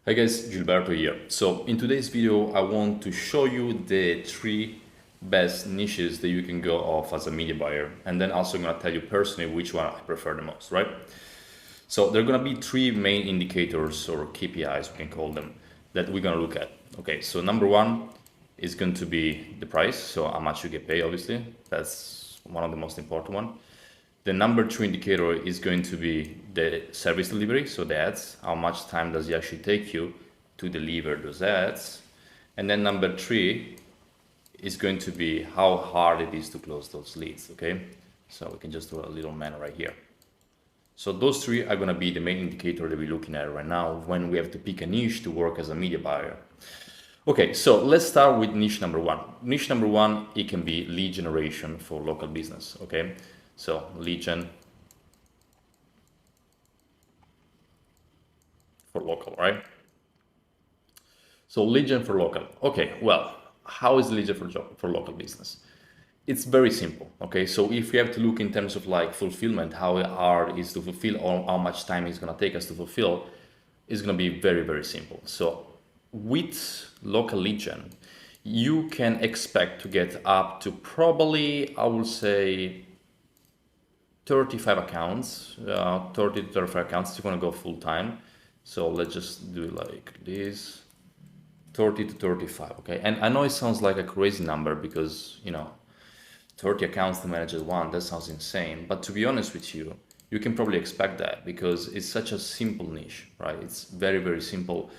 Hi guys, Gilberto here. So in today's video, I want to show you the three best niches that you can go off as a media buyer. And then also I'm gonna tell you personally which one I prefer the most, right? So there are gonna be three main indicators or KPIs, we can call them, that we're gonna look at. Okay, so number one is going to be the price. So how much you get paid, obviously. That's one of the most important one. The number two indicator is going to be the service delivery, so the ads, how much time does it actually take you to deliver those ads. And then number three is going to be how hard it is to close those leads, okay? So we can just do a little man right here. So those three are gonna be the main indicator that we're looking at right now when we have to pick a niche to work as a media buyer. Okay, so let's start with niche number one. Niche number one, it can be lead generation for local business, okay? So lead gen for local, right? So lead gen for local. Okay, well, how is lead gen for local business? It's very simple, okay? So if we have to look in terms of like fulfillment, how hard it is to fulfill or how much time it's gonna take us to fulfill, is gonna be very, very simple. So with local lead gen, you can expect to get up to probably, I would say, 35 accounts, 30 to 35 accounts if you want to go full time. So let's just do like this, 30 to 35, okay? And I know it sounds like a crazy number because, 30 accounts to manage at one, that sounds insane. But to be honest with you, you can probably expect that because it's such a simple niche, right? It's very, very simple.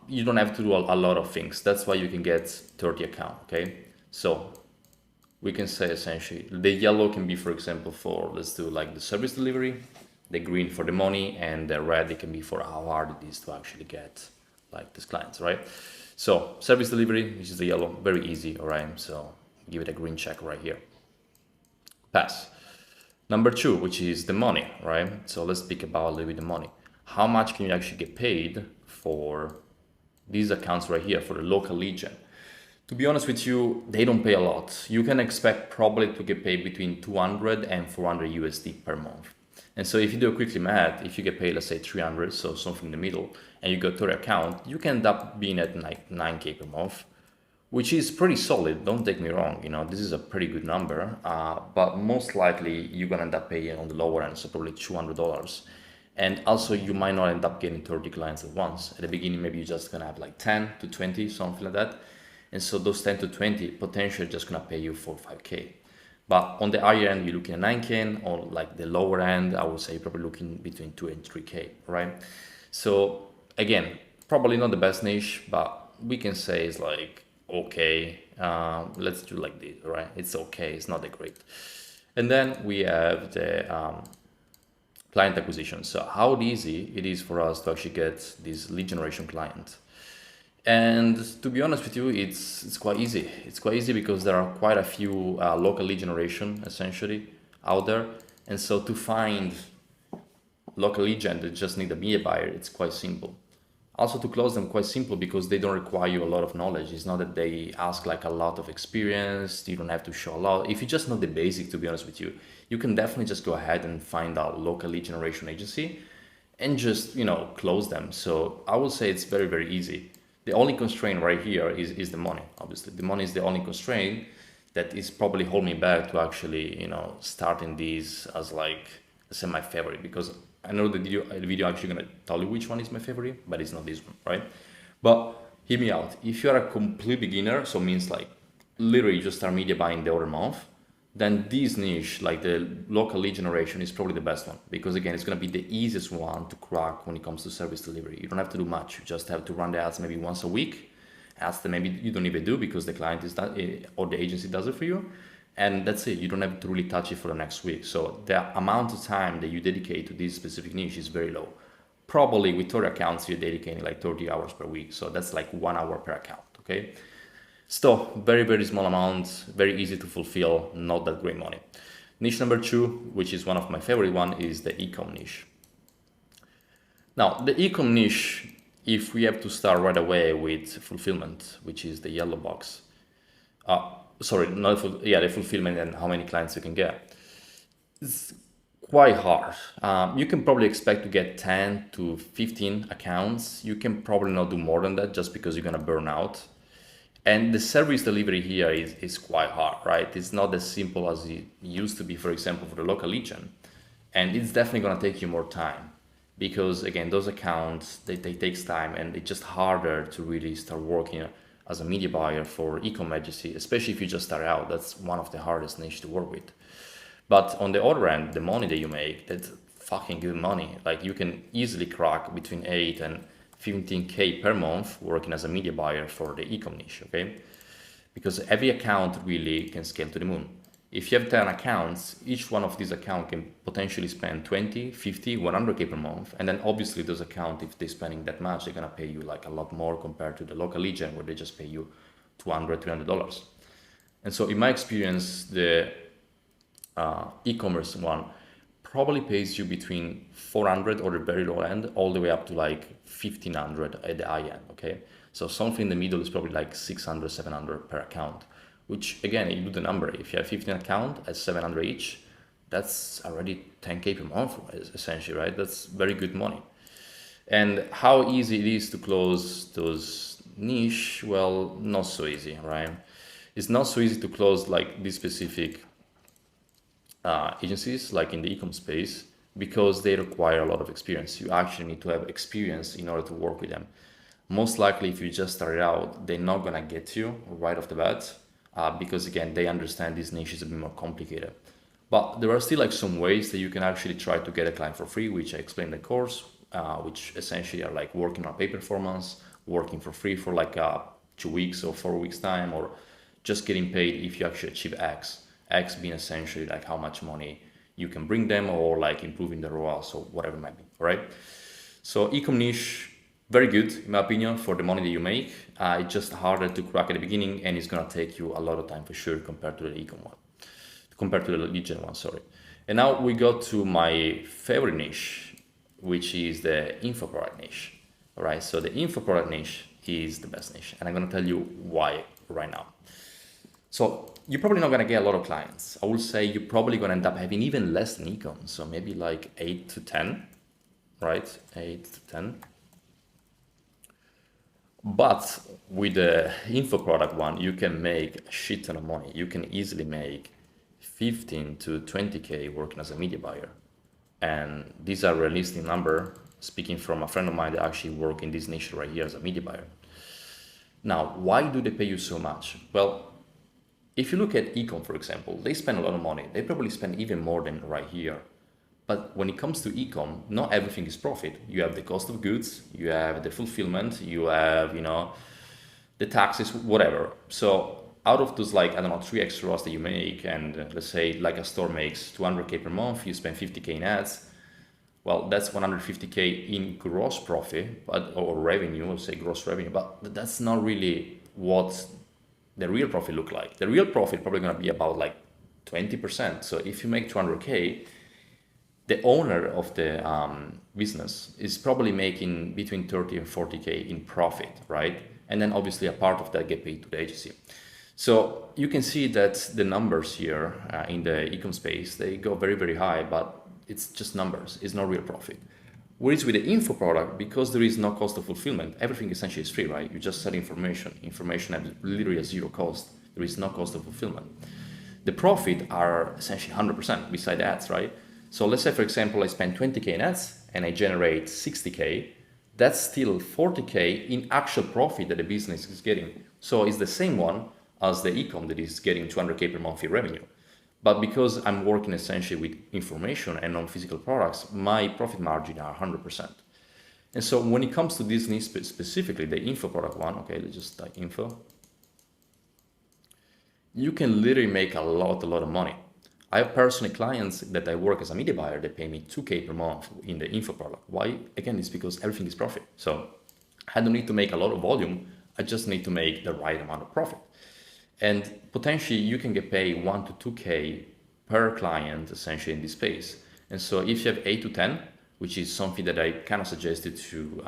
You don't have to do a lot of things. That's why you can get 30 account, okay? So we can say essentially the yellow can be, for example, for, let's do like the service delivery, the green for the money, and the red, it can be for how hard it is to actually get like these clients, right? So service delivery, which is the yellow, very easy, all right? So give it a green check right here. Pass. Number two, which is the money, right? So let's speak about a little bit the money. How much can you actually get paid for these accounts right here for the local lead gen? To be honest with you, they don't pay a lot. You can expect probably to get paid between 200 and 400 USD per month. And so if you do a quickly math, if you get paid, let's say 300, so something in the middle, and you go to the account, you can end up being at like 9K per month, which is pretty solid. Don't take me wrong. This is a pretty good number, but most likely you're gonna end up paying on the lower end, so probably $200. And also you might not end up getting 30 clients at once. At the beginning, maybe you're just gonna have like 10 to 20, something like that. And so those 10 to 20 potentially just gonna pay you 4 or 5K. But on the higher end, you're looking at 9K, or like the lower end, I would say probably looking between 2 and 3K, right? So again, probably not the best niche, but we can say it's like, okay, let's do like this, right? It's okay, it's not that great. And then we have the client acquisition. So how easy it is for us to actually get this lead generation client. And to be honest with you, it's quite easy. It's quite easy because there are quite a few local lead generation essentially out there. And so to find local lead gen that just need a media buyer, it's quite simple. Also to close them, quite simple because they don't require you a lot of knowledge. It's not that they ask like a lot of experience. You don't have to show a lot. If you just know the basic, to be honest with you, you can definitely just go ahead and find a local lead generation agency and just, close them. So I would say it's very, very easy. The only constraint right here is the money, obviously. The money is the only constraint that is probably holding me back to actually, starting these as like, let's say my favorite, because I know the video actually gonna tell you which one is my favorite, but it's not this one, right? But hear me out. If you're a complete beginner, so means like literally just start media buying the other month, then this niche, like the local lead generation, is probably the best one because again, it's going to be the easiest one to crack when it comes to service delivery. You don't have to do much. You just have to run the ads maybe once a week. Ads that maybe you don't even do because the client is that or the agency does it for you. And that's it. You don't have to really touch it for the next week. So the amount of time that you dedicate to this specific niche is very low. Probably with 30 accounts, you're dedicating like 30 hours per week. So that's like 1 hour per account, okay? Still, very, very small amounts, very easy to fulfill, not that great money. Niche number two, which is one of my favorite one, is the e-com niche. Now, the e-com niche, if we have to start right away with fulfillment, which is the yellow box, the fulfillment and how many clients you can get. It's Quite hard. You can probably expect to get 10 to 15 accounts. You can probably not do more than that just because you're gonna burn out. And the service delivery here is quite hard, right? It's not as simple as it used to be, for example, for the local legion. And it's definitely gonna take you more time because again, those accounts, they takes time and it's just harder to really start working as a media buyer for e-com agency, especially if you just start out. That's one of the hardest niche to work with. But on the other end, the money that you make, that's fucking good money. Like you can easily crack between 8 and 15K per month working as a media buyer for the e-com niche, okay? Because every account really can scale to the moon. If you have 10 accounts, each one of these accounts can potentially spend 20, 50, 100K per month. And then obviously those accounts, if they're spending that much, they're gonna pay you like a lot more compared to the local legion where they just pay you $200, $300. And so in my experience, the e-commerce one probably pays you between 400 or the very low end all the way up to like 1500 at the high end, okay? So something in the middle is probably like 600, 700 per account, which again, you do the number. If you have 15 account at 700 each, that's already 10K per month essentially, right? That's very good money. And how easy it is to close those niche? Well, not so easy, right? It's not so easy to close like this specific agencies like in the e-com space because they require a lot of experience. You actually need to have experience in order to work with them. Most likely, if you just started out, they're not gonna get you right off the bat because again, they understand this niche is a bit more complicated. But there are still like some ways that you can actually try to get a client for free, which I explained in the course, which essentially are like working on pay performance, working for free for like 2 weeks or 4 weeks time, or just getting paid if you actually achieve X. X being essentially like how much money you can bring them or like improving the ROAS or whatever it might be, all right? So e-com niche, very good in my opinion for the money that you make. It's just harder to crack at the beginning and it's gonna take you a lot of time for sure compared to the e-com one, compared to the legion one, sorry. And now we go to my favorite niche, which is the info product niche, all right? So the info product niche is the best niche and I'm gonna tell you why right now. So you're probably not gonna get a lot of clients. I will say you're probably gonna end up having even less than e-com. So maybe like 8 to 10, right? 8 to 10. But with the info product one, you can make a shit ton of money. You can easily make 15 to 20K working as a media buyer. And these are realistic number, speaking from a friend of mine that actually work in this niche right here as a media buyer. Now, why do they pay you so much? Well, if you look at e-com, for example, they spend a lot of money. They probably spend even more than right here. But when it comes to e-com, not everything is profit. You have the cost of goods, you have the fulfillment, you have, the taxes, whatever. So out of those, like, I don't know, 3 extras that you make, and let's say like a store makes 200K per month, you spend 50K in ads. Well, that's 150K in gross profit, or revenue, let's say gross revenue, but that's not really what the real profit look like. The real profit probably gonna be about like 20%. So if you make 200K, the owner of the business is probably making between 30 and 40K in profit, right? And then obviously a part of that get paid to the agency. So you can see that the numbers here in the e-com space, they go very, very high, but it's just numbers, it's not real profit. Whereas with the info product, because there is no cost of fulfillment, everything essentially is free, right? You just sell information at literally a zero cost. There is no cost of fulfillment. The profit are essentially 100% beside ads, right? So let's say, for example, I spend 20K in ads and I generate 60K. That's still 40K in actual profit that the business is getting. So it's the same one as the e-com that is getting 200K per month in revenue. But because I'm working essentially with information and non-physical products, my profit margin are 100%. And so when it comes to this niche specifically, the info product one, okay, let's just type info. You can literally make a lot of money. I have personally clients that I work as a media buyer, they pay me 2K per month in the info product. Why? Again, it's because everything is profit. So I don't need to make a lot of volume. I just need to make the right amount of profit. And potentially you can get paid 1 to 2K per client essentially in this space. And so if you have 8 to 10, which is something that I kind of suggested to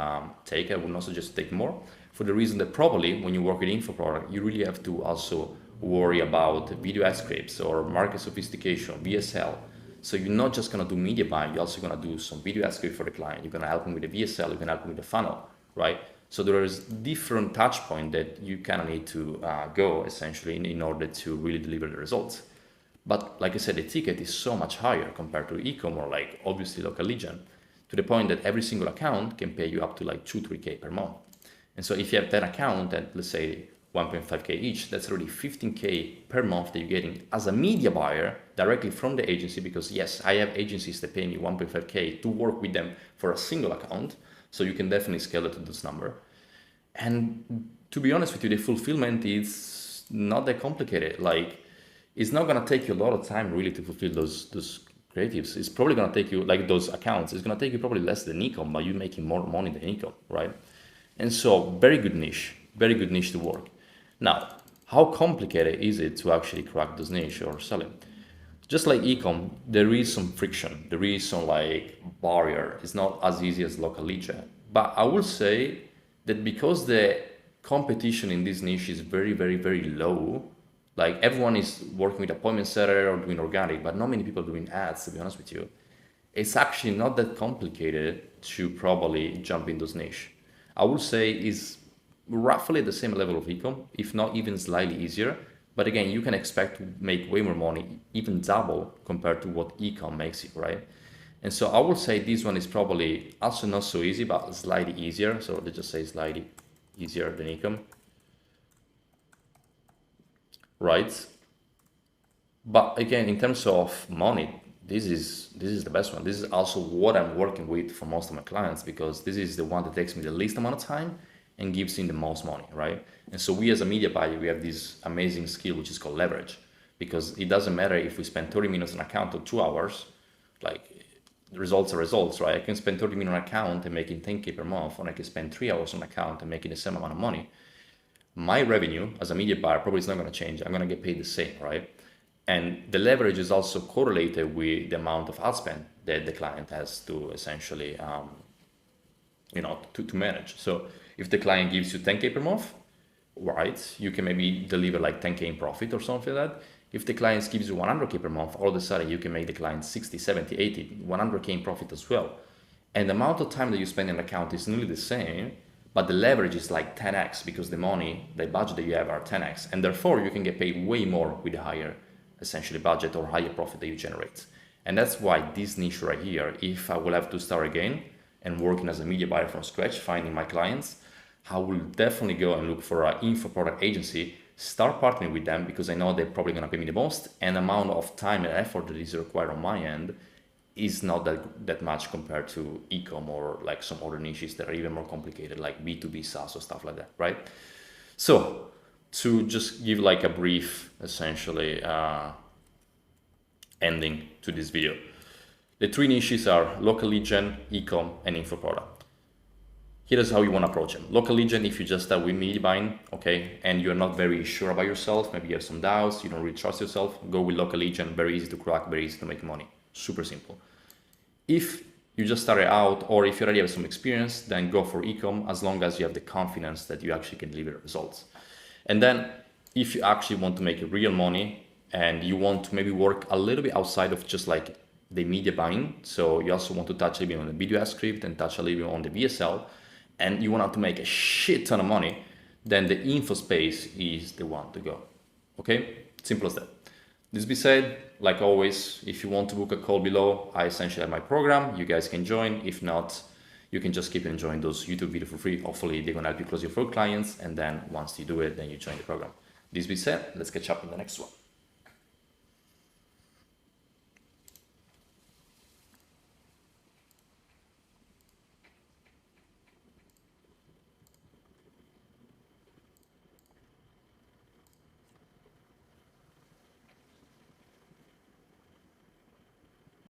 take, I would not suggest to take more, for the reason that probably when you work with info product, you really have to also worry about video ad scripts or market sophistication, VSL. So you're not just gonna do media buying, you're also gonna do some video ad script for the client. You're gonna help them with the VSL, you're gonna help them with the funnel, right? So there is different touch point that you kind of need to go essentially in order to really deliver the results. But like I said, the ticket is so much higher compared to ecom or like obviously local lead gen, to the point that every single account can pay you up to like 2-3K per month. And so if you have 10 account at let's say 1.5K each, that's already 15K per month that you're getting as a media buyer directly from the agency, because yes, I have agencies that pay me 1.5K to work with them for a single account. So you can definitely scale it to this number. And to be honest with you, the fulfillment is not that complicated. Like, it's not gonna take you a lot of time really to fulfill those creatives. It's probably gonna take you, like those accounts, it's gonna take you probably less than ecom, but you're making more money than ecom, right? And so very good niche to work. Now, how complicated is it to actually crack this niche or sell it? Just like ecom, there is some friction, there is some like barrier. It's not as easy as local lead gen. But I will say that because the competition in this niche is very, very, very low, like everyone is working with appointment setter or doing organic, but not many people are doing ads, to be honest with you. It's actually not that complicated to probably jump in this niche. I would say is roughly the same level of ecom, if not even slightly easier. But again, you can expect to make way more money, even double compared to what ecom makes you, right? And so I would say this one is probably also not so easy, but slightly easier. So let's just say slightly easier than ecom, right? But again, in terms of money, this is the best one. This is also what I'm working with for most of my clients, because this is the one that takes me the least amount of time and gives in the most money, right? And so we as a media buyer, we have this amazing skill, which is called leverage, because it doesn't matter if we spend 30 minutes on an account or 2 hours, like the results are results, right? I can spend 30 minutes on an account and making 10K per month, or I can spend 3 hours on an account and making the same amount of money. My revenue as a media buyer probably is not going to change. I'm going to get paid the same, right? And the leverage is also correlated with the amount of ad spend that the client has to essentially, to manage. So if the client gives you 10K per month, right, you can maybe deliver like 10K in profit or something like that. If the client gives you 100K per month, all of a sudden you can make the client 60, 70, 80, 100K in profit as well. And the amount of time that you spend in an account is nearly the same, but the leverage is like 10x, because the budget that you have are 10x. And therefore you can get paid way more with a higher essentially budget or higher profit that you generate. And that's why this niche right here, if I will have to start again and working as a media buyer from scratch, finding my clients, I will definitely go and look for an info product agency, start partnering with them, because I know they're probably going to pay me the most, and the amount of time and effort that is required on my end is not that much compared to ecom or like some other niches that are even more complicated, like B2B SaaS or stuff like that, right? So to just give like a brief, essentially, ending to this video. The 3 niches are local lead gen, ecom, and info product. Here's how you want to approach them. Local lead gen, if you just start with media buying, okay, and you're not very sure about yourself, maybe you have some doubts, you don't really trust yourself, go with local lead gen, very easy to crack, very easy to make money, super simple. If you just started out, or if you already have some experience, then go for ecom, as long as you have the confidence that you actually can deliver results. And then if you actually want to make real money and you want to maybe work a little bit outside of just like the media buying, so you also want to touch a little bit on the video ad script and touch a little bit on the VSL, and you want to make a shit ton of money, then the info space is the one to go. Okay, simple as that. This being said, like always, if you want to book a call below, I essentially have my program. You guys can join. If not, you can just keep enjoying those YouTube videos for free. Hopefully they're gonna help you close your first clients, and then once you do it, then you join the program. This being said, let's catch up in the next one.